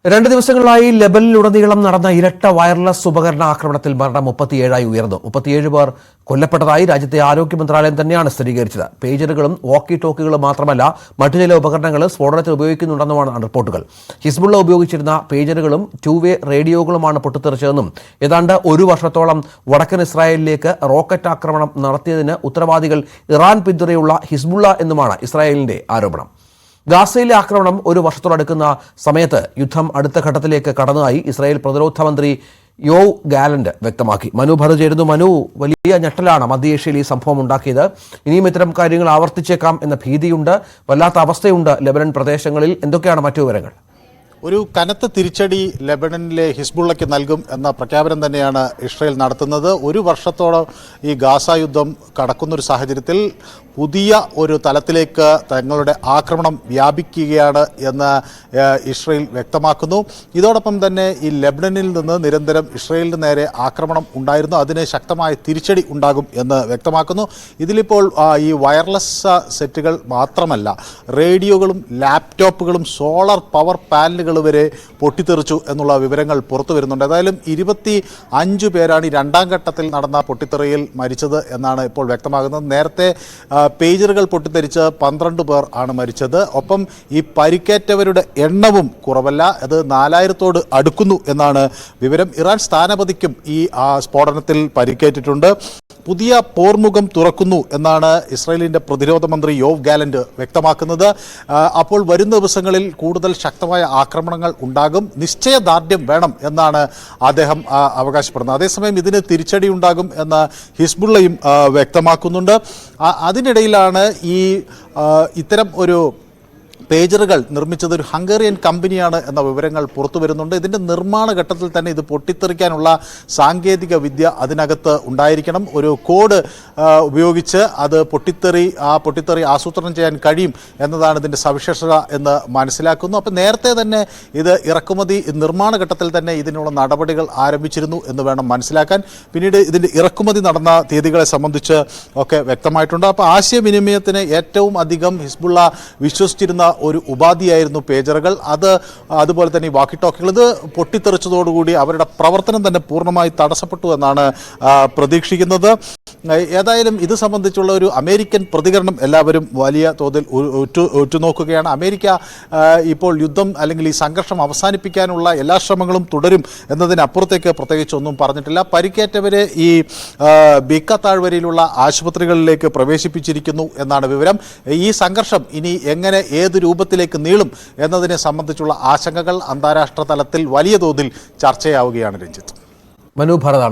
2 ദിവസങ്ങളായി ലെബനിലുടനീളം നടന്ന ഇരട്ട വയർലെസ് ഉപകരണ ആക്രമണത്തിൽ മരണം 37 ഉയർന്നു. 37 പേർ കൊല്ലപ്പെട്ടതായി രാജ്യത്തെ ആരോഗ്യ മന്ത്രാലയം തന്നെയാണ് സ്ഥിരീകരിച്ചത്. പേജറുകളും വോക്കി ടോക്കികളും മാത്രമല്ല മറ്റു ചില ഉപകരണങ്ങൾ സ്ഫോടനത്തിൽ ഉപയോഗിക്കുന്നുണ്ടെന്നുമാണ് റിപ്പോർട്ടുകൾ. ഹിസ്ബുള്ള ഉപയോഗിച്ചിരുന്ന പേജറുകളും 2-വേ റേഡിയോകളുമാണ് പൊട്ടിത്തെറിച്ചതെന്നും ഏതാണ്ട് 1 വർഷത്തോളം വടക്കൻ ഇസ്രായേലിലേക്ക് റോക്കറ്റ് ആക്രമണം നടത്തിയതിന് ഉത്തരവാദികൾ ഇറാൻ പിന്തുണയുള്ള ഹിസ്ബുള്ള എന്നുമാണ് ഇസ്രായേലിന്റെ ആരോപണം. ഗാസയിലെ ആക്രമണം 1 വർഷത്തോടടുക്കുന്ന സമയത്ത് യുദ്ധം അടുത്ത ഘട്ടത്തിലേക്ക് കടന്നതായി ഇസ്രായേൽ പ്രതിരോധ മന്ത്രി യോവ് ഗാലന്റ് വ്യക്തമാക്കി. മനു ഭരത് ചേരുന്നു. മനു, വലിയ ഞെട്ടലാണ് മധ്യേഷ്യയിൽ ഈ സംഭവം ഉണ്ടാക്കിയത്. ഇനിയും ഇത്തരം കാര്യങ്ങൾ ആവർത്തിച്ചേക്കാം എന്ന ഭീതിയുണ്ട്. വല്ലാത്ത അവസ്ഥയുണ്ട് ലെബനൻ പ്രദേശങ്ങളിൽ. എന്തൊക്കെയാണ് മറ്റു വിവരങ്ങൾ? ഒരു കനത്ത തിരിച്ചടി ലെബനനിലെ ഹിസ്ബുള്ളയ്ക്ക് നൽകും എന്ന പ്രഖ്യാപനം തന്നെയാണ് ഇസ്രായേൽ നടത്തുന്നത്. 1 വർഷത്തോളം ഈ ഗാസ യുദ്ധം കടക്കുന്നൊരു സാഹചര്യത്തിൽ പുതിയ ഒരു തലത്തിലേക്ക് തങ്ങളുടെ ആക്രമണം വ്യാപിക്കുകയാണ് എന്ന് ഇസ്രായേൽ വ്യക്തമാക്കുന്നു. ഇതോടൊപ്പം തന്നെ ഈ ലെബനനിൽ നിന്ന് നിരന്തരം ഇസ്രായേലിന് നേരെ ആക്രമണം ഉണ്ടായിരുന്നു. അതിന് ശക്തമായ തിരിച്ചടി ഉണ്ടാകും എന്ന് വ്യക്തമാക്കുന്നു. ഇതിലിപ്പോൾ ഈ വയർലെസ് സെറ്റുകൾ മാത്രമല്ല, റേഡിയോകളും ലാപ്ടോപ്പുകളും സോളാർ പവർ പാനലുകൾ വരെ പൊട്ടിത്തെറിച്ചു എന്നുള്ള വിവരങ്ങൾ പുറത്തു വരുന്നുണ്ട്. ഏതായാലും 25 പേരാണ് ഈ 2ാം ഘട്ടത്തിൽ നടന്ന പൊട്ടിത്തെറിയിൽ മരിച്ചത് എന്നാണ് ഇപ്പോൾ വ്യക്തമാകുന്നത്. നേരത്തെ പേജറുകൾ പൊട്ടിത്തെറിച്ച് 12 പേർ ആണ് മരിച്ചത്. ഒപ്പം ഈ പരിക്കേറ്റവരുടെ എണ്ണവും കുറവല്ല, അത് 4000-ഓട് അടുക്കുന്നു എന്നാണ് വിവരം. ഇറാൻ സ്ഥാനപതിക്കും ഈ സ്ഫോടനത്തിൽ പരിക്കേറ്റിട്ടുണ്ട്. പുതിയ പോർമുഖം തുറക്കുന്നു എന്നാണ് ഇസ്രായേലിൻ്റെ പ്രതിരോധ മന്ത്രി യോവ് ഗാലന്റ് വ്യക്തമാക്കുന്നത്. അപ്പോൾ വരുന്ന ദിവസങ്ങളിൽ കൂടുതൽ ശക്തമായ ആക്രമണങ്ങൾ ഉണ്ടാകും, നിശ്ചയദാർഢ്യം വേണം എന്നാണ് അദ്ദേഹം അവകാശപ്പെടുന്നത്. അതേസമയം ഇതിന് തിരിച്ചടി ഉണ്ടാകും എന്ന് ഹിസ്ബുള്ളയും വ്യക്തമാക്കുന്നുണ്ട്. അതിനിടയിലാണ് ഇത്തരം ഒരു പേജറുകൾ നിർമ്മിച്ചത് ഒരു ഹംഗേറിയൻ കമ്പനിയാണ് എന്ന വിവരങ്ങൾ പുറത്തു വരുന്നുണ്ട്. ഇതിൻ്റെ നിർമ്മാണ ഘട്ടത്തിൽ തന്നെ ഇത് പൊട്ടിത്തെറിക്കാനുള്ള സാങ്കേതിക വിദ്യ അതിനകത്ത് ഉണ്ടായിരിക്കണം. ഒരു കോഡ് ഉപയോഗിച്ച് അത് പൊട്ടിത്തെറി ആസൂത്രണം ചെയ്യാൻ കഴിയും എന്നതാണ് ഇതിൻ്റെ സവിശേഷത എന്ന് മനസ്സിലാക്കുന്നു. അപ്പം നേരത്തെ തന്നെ ഇത് നിർമ്മാണ ഘട്ടത്തിൽ തന്നെ ഇതിനുള്ള നടപടികൾ ആരംഭിച്ചിരുന്നു എന്ന് വേണം മനസ്സിലാക്കാൻ. പിന്നീട് ഇതിൻ്റെ ഇറക്കുമതി നടന്ന തീയതികളെ സംബന്ധിച്ച് ഒക്കെ വ്യക്തമായിട്ടുണ്ട്. അപ്പോൾ ആശയവിനിമയത്തിന് ഏറ്റവും അധികം ഹിസ്ബുള്ള വിശ്വസിച്ചിരുന്ന ഒരു ഉപാധിയായിരുന്നു പേജറുകൾ. അതുപോലെ തന്നെ ഈ വാക്കി ടോക്കികൾ ഇത് പൊട്ടിത്തെറിച്ചതോടുകൂടി അവരുടെ പ്രവർത്തനം തന്നെ പൂർണ്ണമായി തടസ്സപ്പെട്ടു എന്നാണ് പ്രതീക്ഷിക്കുന്നത്. ഏതായാലും ഇത് സംബന്ധിച്ചുള്ള ഒരു അമേരിക്കൻ പ്രതികരണം എല്ലാവരും വലിയ തോതിൽ ഉറ്റുനോക്കുകയാണ്. അമേരിക്ക ഇപ്പോൾ യുദ്ധം അല്ലെങ്കിൽ ഈ സംഘർഷം അവസാനിപ്പിക്കാനുള്ള എല്ലാ ശ്രമങ്ങളും തുടരും എന്നതിനപ്പുറത്തേക്ക് പ്രത്യേകിച്ച് ഒന്നും പറഞ്ഞിട്ടില്ല. പരിക്കേറ്റവരെ ഈ ബിക്ക താഴ്വരയിലുള്ള ആശുപത്രികളിലേക്ക് പ്രവേശിപ്പിച്ചിരിക്കുന്നു എന്നാണ് വിവരം. ഈ സംഘർഷം ഇനി എങ്ങനെ ഏത് രൂപത്തിലേക്ക് നീളും എന്നതിനെ സംബന്ധിച്ചുള്ള ആശങ്കകൾ അന്താരാഷ്ട്ര തലത്തിൽ വലിയ തോതിൽ ചർച്ചയാവുകയാണ്. രഞ്ജിത്ത്, മനു ഭരതാണ്.